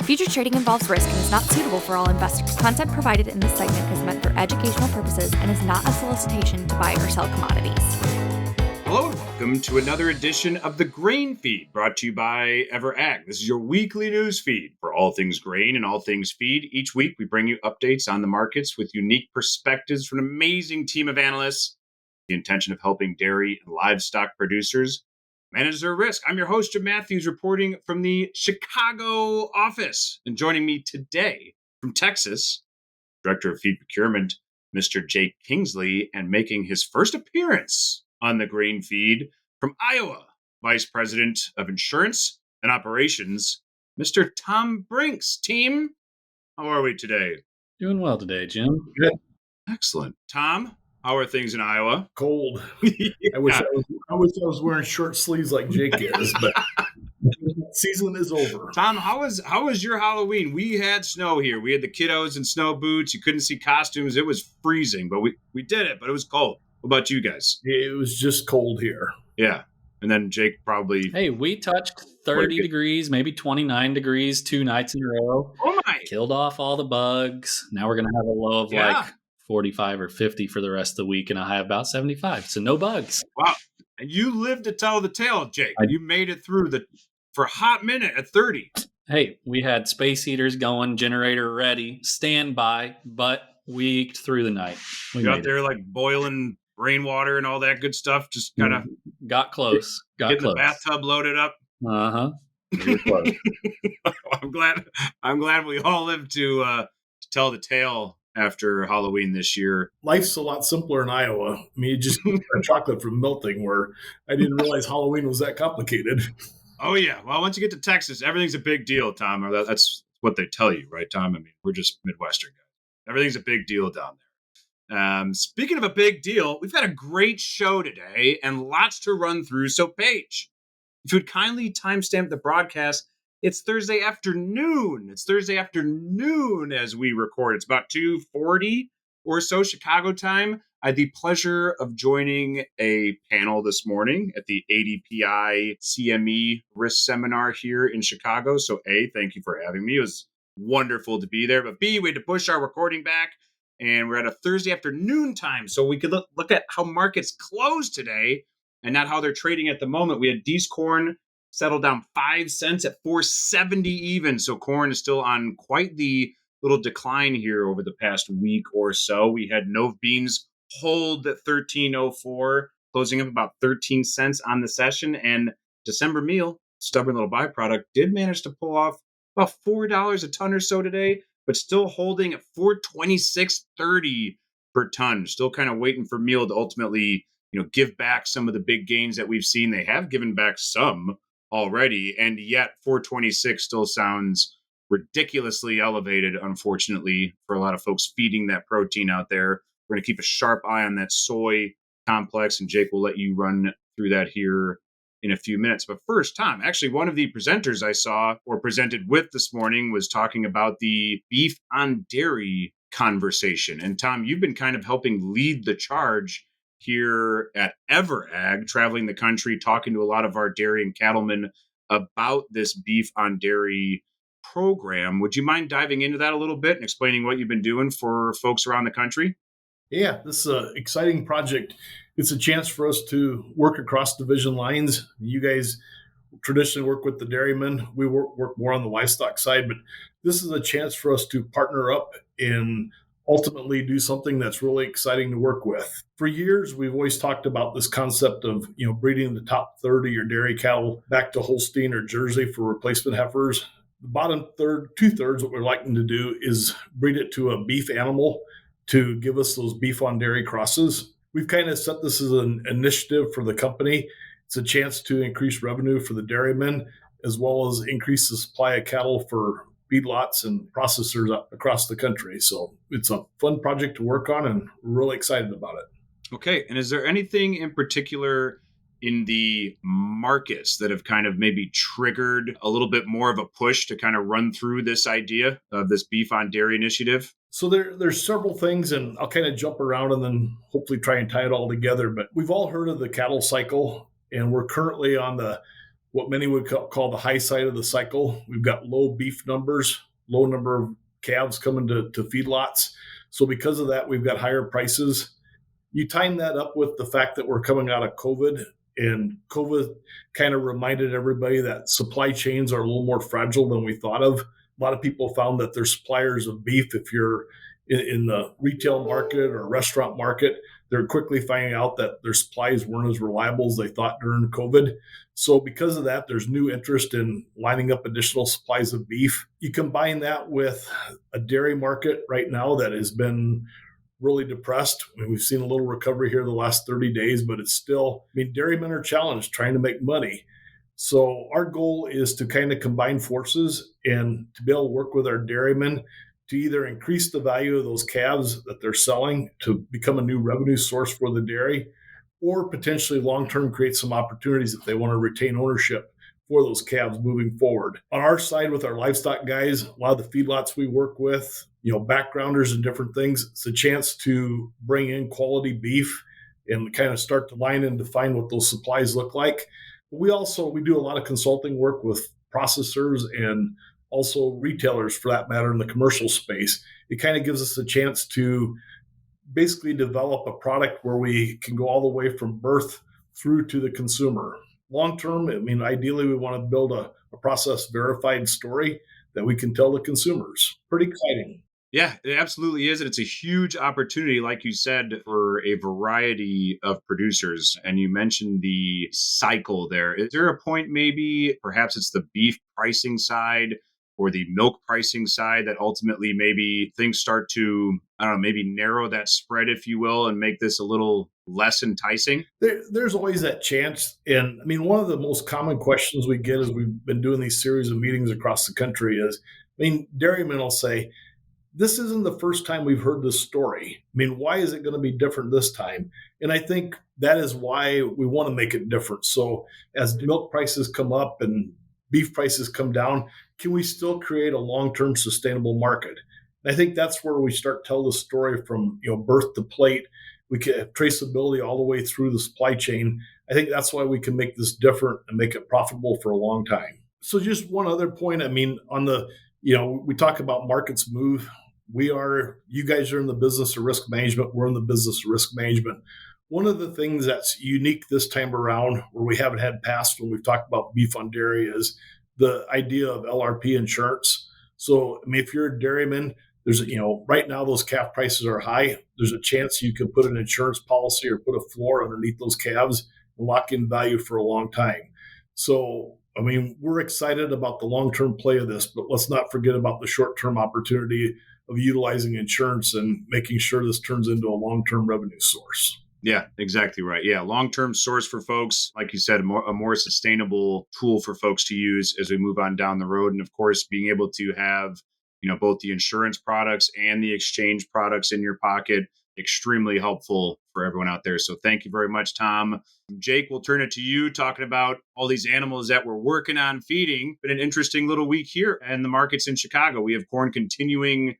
Futures trading involves risk and is not suitable for all investors. Content provided in this segment is meant for educational purposes and is not a solicitation to buy or sell commodities. Hello and welcome to another edition of the Grain Feed, brought to you by EverAg. This is your weekly news feed for all things grain and all things feed. Each week we bring you updates on the markets with unique perspectives from an amazing team of analysts. The intention of helping dairy and livestock producers manage their risk. I'm your host, Jim Matthews, reporting from the Chicago office. And joining me today from Texas, Director of Feed Procurement, Mr. Jake Kingsley, and making his first appearance on the Grain Feed from Iowa, Vice President of Insurance and Operations, Mr. Tom Brincks. Team, how are we today? Doing well today, Jim. Good. Excellent. Tom, how are things in Iowa? Cold. I wish I was wearing short sleeves like Jake is, but season is over. Tom, how was your Halloween? We had snow here. We had the kiddos in snow boots. You couldn't see costumes. It was freezing, but we did it, but it was cold. What about you guys? It was just cold here. Yeah. And then Jake probably... Hey, we touched 30 degrees, maybe 29 degrees 2 nights in a row. Oh, my. Killed off all the bugs. Now we're going to have a low of like 45 or 50 for the rest of the week and a high of about 75. So no bugs. Wow. And you lived to tell the tale, Jake. You made it through for a hot minute at 30. Hey, we had space heaters going, generator ready, standby, but we eked through the night. You out there like boiling rainwater and all that good stuff, just kind of got close. Getting the bathtub loaded up. Uh-huh. I'm glad we all lived to tell the tale after Halloween this year. Life's a lot simpler in Iowa. I mean, you just keep chocolate from melting, where I didn't realize Halloween was that complicated. Oh, yeah. Well, once you get to Texas, everything's a big deal, Tom. That's what they tell you, right, Tom? I mean, we're just Midwestern guys. Everything's a big deal down there. Speaking of a big deal, we've got a great show today and lots to run through. So, Paige, if you would kindly timestamp the broadcast, it's Thursday afternoon. It's Thursday afternoon as we record. It's about 2:40 or so Chicago time. I had the pleasure of joining a panel this morning at the ADPI CME Risk Seminar here in Chicago. So, A, thank you for having me. It was wonderful to be there. But B, we had to push our recording back. And we're at a Thursday afternoon time, so we could look at how markets closed today and not how they're trading at the moment. We had D's corn settle down 5 cents at 4.70 even, so corn is still on quite the little decline here over the past week or so. We had Nove beans hold at 13.04, closing up about 13 cents on the session, and December meal, stubborn little byproduct, did manage to pull off about $4 a ton or so today, but still holding at $426.30 per ton. Still kind of waiting for meal to ultimately, give back some of the big gains that we've seen. They have given back some already, and yet $426 still sounds ridiculously elevated, unfortunately, for a lot of folks feeding that protein out there. We're going to keep a sharp eye on that soy complex, and Jake will let you run through that here in a few minutes. But first, Tom, actually one of the presenters I saw or presented with this morning was talking about the beef on dairy conversation. And Tom, you've been kind of helping lead the charge here at EverAg, traveling the country, talking to a lot of our dairy and cattlemen about this beef on dairy program. Would you mind diving into that a little bit and explaining what you've been doing for folks around the country? Yeah, this is an exciting project. It's a chance for us to work across division lines. You guys traditionally work with the dairymen. We work more on the livestock side, but this is a chance for us to partner up and ultimately do something that's really exciting to work with. For years, we've always talked about this concept of, breeding the top third of your dairy cattle back to Holstein or Jersey for replacement heifers. The bottom third, 2/3, what we're liking to do is breed it to a beef animal to give us those beef on dairy crosses. We've kind of set this as an initiative for the company. It's a chance to increase revenue for the dairymen, as well as increase the supply of cattle for feedlots and processors across the country. So it's a fun project to work on, and we're really excited about it. Okay. And is there anything in particular in the markets that have kind of maybe triggered a little bit more of a push to kind of run through this idea of this beef on dairy initiative? So there's several things, and I'll kind of jump around and then hopefully try and tie it all together. But we've all heard of the cattle cycle, and we're currently on the what many would call the high side of the cycle. We've got low beef numbers, low number of calves coming to feedlots. So because of that, we've got higher prices. You time that up with the fact that we're coming out of COVID, and COVID kind of reminded everybody that supply chains are a little more fragile than we thought of. A lot of people found that their suppliers of beef, if you're in the retail market or restaurant market, they're quickly finding out that their supplies weren't as reliable as they thought during COVID. So because of that, there's new interest in lining up additional supplies of beef. You combine that with a dairy market right now that has been really depressed. I mean, we've seen a little recovery here the last 30 days, but it's still, dairymen are challenged trying to make money. So our goal is to kind of combine forces and to be able to work with our dairymen to either increase the value of those calves that they're selling to become a new revenue source for the dairy, or potentially long-term create some opportunities if they want to retain ownership for those calves moving forward. On our side with our livestock guys, a lot of the feedlots we work with, backgrounders and different things, it's a chance to bring in quality beef and kind of start to line and define what those supplies look like. We do a lot of consulting work with processors and also retailers for that matter in the commercial space. It kind of gives us a chance to basically develop a product where we can go all the way from birth through to the consumer. Long term, ideally we want to build a process verified story that we can tell the consumers. Pretty exciting. Yeah, it absolutely is. And it's a huge opportunity, like you said, for a variety of producers. And you mentioned the cycle there. Is there a point maybe, perhaps it's the beef pricing side or the milk pricing side that ultimately maybe things start to, maybe narrow that spread, if you will, and make this a little less enticing? There's always that chance. And one of the most common questions we get as we've been doing these series of meetings across the country is, dairymen will say, this isn't the first time we've heard this story. Why is it going to be different this time? And I think that is why we want to make it different. So as milk prices come up and beef prices come down, can we still create a long-term sustainable market? And I think that's where we start to tell the story from birth to plate. We can have traceability all the way through the supply chain. I think that's why we can make this different and make it profitable for a long time. So just one other point, on the we talk about markets move. You guys are in the business of risk management. We're in the business of risk management. One of the things that's unique this time around, where we haven't had past when we've talked about beef on dairy, is the idea of LRP insurance. So, if you're a dairyman, there's, right now those calf prices are high. There's a chance you could put an insurance policy or put a floor underneath those calves and lock in value for a long time. So, we're excited about the long-term play of this, but let's not forget about the short-term opportunity of utilizing insurance and making sure this turns into a long-term revenue source. Yeah, exactly right. Yeah, long-term source for folks, like you said, a more sustainable tool for folks to use as we move on down the road. And of course, being able to have, both the insurance products and the exchange products in your pocket, extremely helpful for everyone out there. So thank you very much, Tom. Jake, we'll turn it to you, talking about all these animals that we're working on feeding. Been an interesting little week here and the markets in Chicago. We have corn continuing,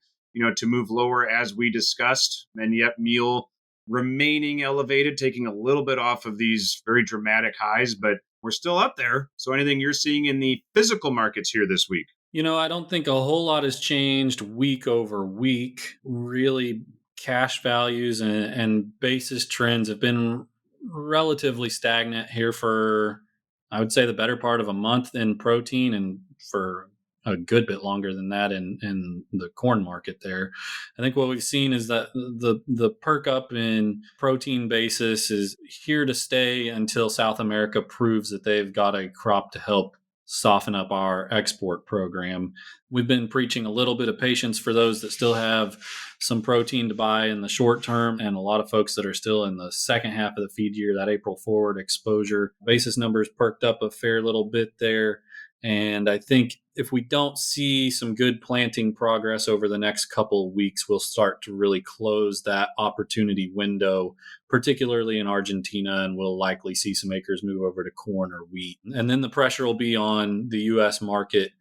to move lower as we discussed, and yet meal remaining elevated, taking a little bit off of these very dramatic highs, but we're still up there. So anything you're seeing in the physical markets here this week? I don't think a whole lot has changed week over week. Really, cash values and basis trends have been relatively stagnant here for, I would say, the better part of a month in protein, and for a good bit longer than that in the corn market there. I think what we've seen is that the perk up in protein basis is here to stay until South America proves that they've got a crop to help soften up our export program. We've been preaching a little bit of patience for those that still have some protein to buy in the short term, and a lot of folks that are still in the second half of the feed year, that April forward exposure. Basis numbers perked up a fair little bit there. And I think if we don't see some good planting progress over the next couple of weeks, we'll start to really close that opportunity window, particularly in Argentina, and we'll likely see some acres move over to corn or wheat. And then the pressure will be on the U.S. market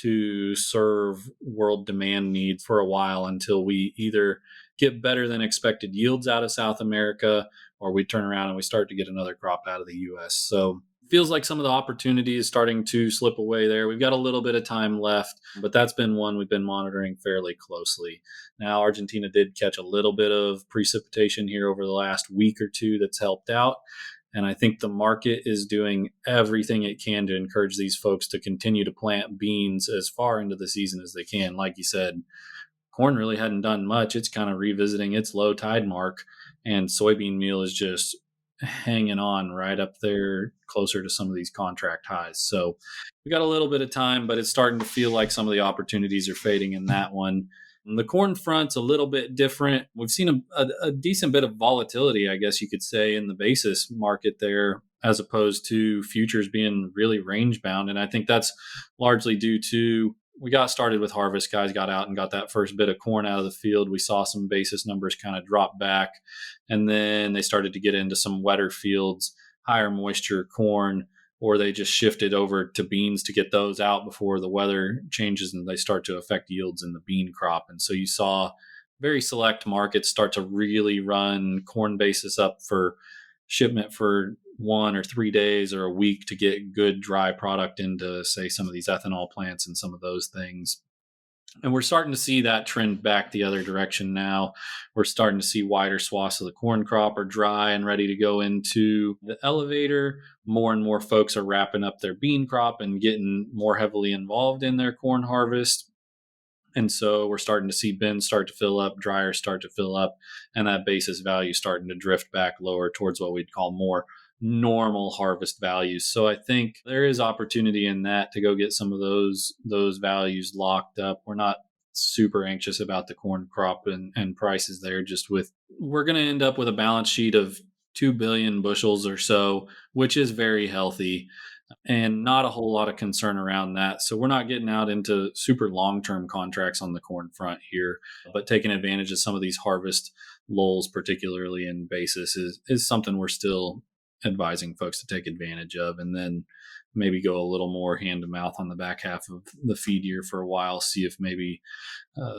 to serve world demand needs for a while until we either get better than expected yields out of South America, or we turn around and we start to get another crop out of the U.S. So feels like some of the opportunity is starting to slip away there. We've got a little bit of time left, but that's been one we've been monitoring fairly closely. Now, Argentina did catch a little bit of precipitation here over the last week or two that's helped out. And I think the market is doing everything it can to encourage these folks to continue to plant beans as far into the season as they can. Like you said, corn really hadn't done much. It's kind of revisiting its low tide mark, and soybean meal is just hanging on right up there closer to some of these contract highs. So we got a little bit of time, but it's starting to feel like some of the opportunities are fading in that one. And the corn front's a little bit different. We've seen a decent bit of volatility, I guess you could say, in the basis market there, as opposed to futures being really range bound. And I think that's largely due to we got started with harvest. Guys got out and got that first bit of corn out of the field. We saw some basis numbers kind of drop back. And then they started to get into some wetter fields, higher moisture corn, or they just shifted over to beans to get those out before the weather changes and they start to affect yields in the bean crop. And so you saw very select markets start to really run corn basis up for shipment for 1 or 3 days or a week to get good dry product into, say, some of these ethanol plants and some of those things. And we're starting to see that trend back the other direction now. We're starting to see wider swaths of the corn crop are dry and ready to go into the elevator. More and more folks are wrapping up their bean crop and getting more heavily involved in their corn harvest. And so we're starting to see bins start to fill up, dryers start to fill up, and that basis value starting to drift back lower towards what we'd call more normal harvest values. So I think there is opportunity in that to go get some of those values locked up. We're not super anxious about the corn crop and prices there. Just with we're going to end up with a balance sheet of 2 billion bushels or so, which is very healthy and not a whole lot of concern around that. So we're not getting out into super long-term contracts on the corn front here, but taking advantage of some of these harvest lulls, particularly in basis, is something we're still advising folks to take advantage of, and then maybe go a little more hand to mouth on the back half of the feed year for a while, see if maybe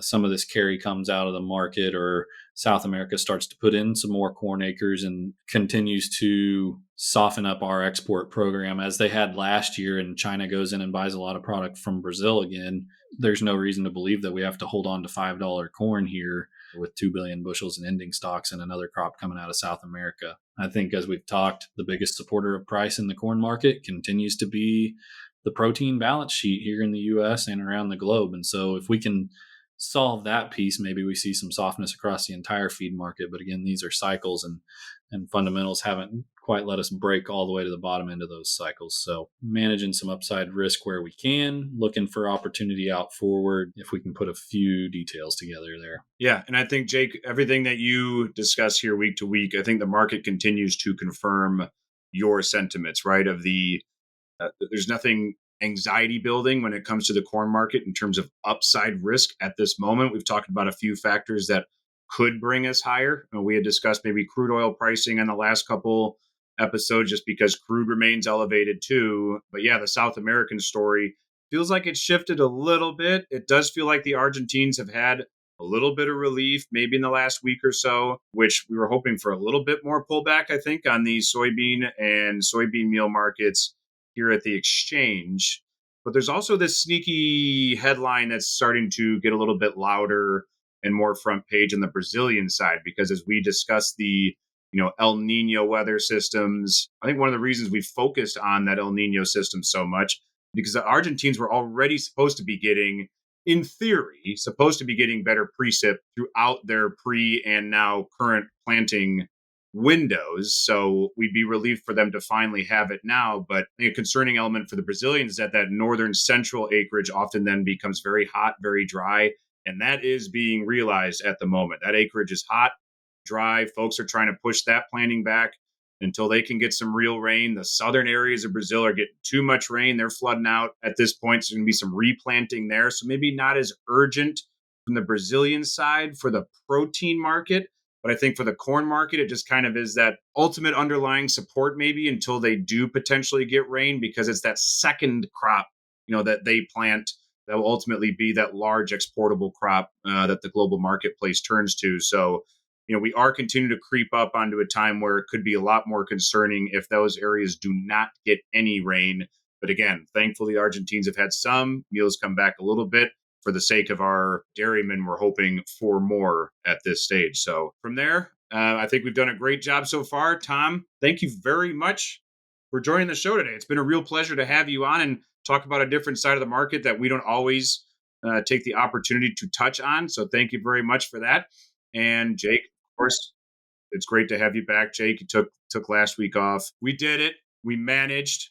some of this carry comes out of the market, or South America starts to put in some more corn acres and continues to soften up our export program as they had last year, and China goes in and buys a lot of product from Brazil again. There's no reason to believe that we have to hold on to $5 corn here with 2 billion bushels in ending stocks and another crop coming out of South America. I think, as we've talked, the biggest supporter of price in the corn market continues to be the protein balance sheet here in the U.S. and around the globe. And so if we can solve that piece, maybe we see some softness across the entire feed market. But again, these are cycles, and fundamentals haven't quite let us break all the way to the bottom end of those cycles. So managing some upside risk where we can, looking for opportunity out forward if we can put a few details together there. Yeah. And I think, Jake, everything that you discuss here week to week, I think the market continues to confirm your sentiments, right? Of there's nothing anxiety building when it comes to the corn market in terms of upside risk at this moment. We've talked about a few factors that could bring us higher. We had discussed maybe crude oil pricing in the last couple episodes just because crude remains elevated too. But yeah, the South American story feels like it's shifted a little bit. It does feel like the Argentines have had a little bit of relief maybe in the last week or so, which we were hoping for a little bit more pullback, I think, on the soybean and soybean meal markets here at the exchange. But there's also this sneaky headline that's starting to get a little bit louder and more front page on the Brazilian side, because as we discuss the El Nino weather systems, I think one of the reasons we focused on that El Nino system so much, because the Argentines were already supposed to be getting, in theory, better precip throughout their pre and now current planting windows. So we'd be relieved for them to finally have it now. But I think a concerning element for the Brazilians is that northern central acreage often then becomes very hot, very dry. And that is being realized at the moment. That acreage is hot, dry. Folks are trying to push that planting back until they can get some real rain. The southern areas of Brazil are getting too much rain. They're flooding out at this point. So there's going to be some replanting there. So maybe not as urgent from the Brazilian side for the protein market. But I think for the corn market, it just kind of is that ultimate underlying support maybe until they do potentially get rain, because it's that second crop, that they plant that will ultimately be that large exportable crop that the global marketplace turns to. So we are continuing to creep up onto a time where it could be a lot more concerning if those areas do not get any rain. But again, thankfully, Argentines have had some. Meals come back a little bit. For the sake of our dairymen, we're hoping for more at this stage. So from there, I think we've done a great job so far. Tom, thank you very much for joining the show today. It's been a real pleasure to have you on and talk about a different side of the market that we don't always take the opportunity to touch on. So thank you very much for that. And Jake, of course, it's great to have you back. Jake, you took last week off. We did it. We managed,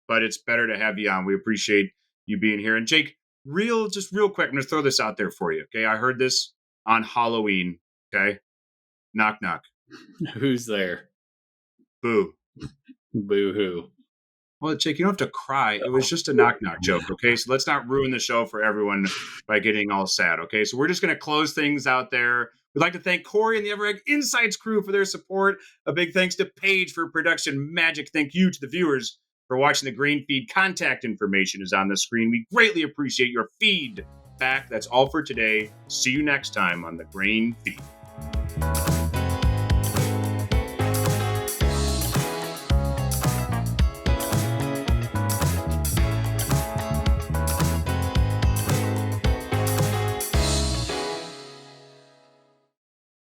but it's better to have you on. We appreciate you being here. And Jake, real quick, I'm going to throw this out there for you. Okay. I heard this on Halloween. Okay. Knock, knock. Who's there? Boo. Boo-hoo. Well, Jake, you don't have to cry. It was just a knock-knock joke, okay? So let's not ruin the show for everyone by getting all sad, okay? So we're just going to close things out there. We'd like to thank Corey and the Everegg Insights crew for their support. A big thanks to Paige for production magic. Thank you to the viewers for watching the Grain Feed. Contact information is on the screen. We greatly appreciate your feedback. That's all for today. See you next time on the Grain Feed.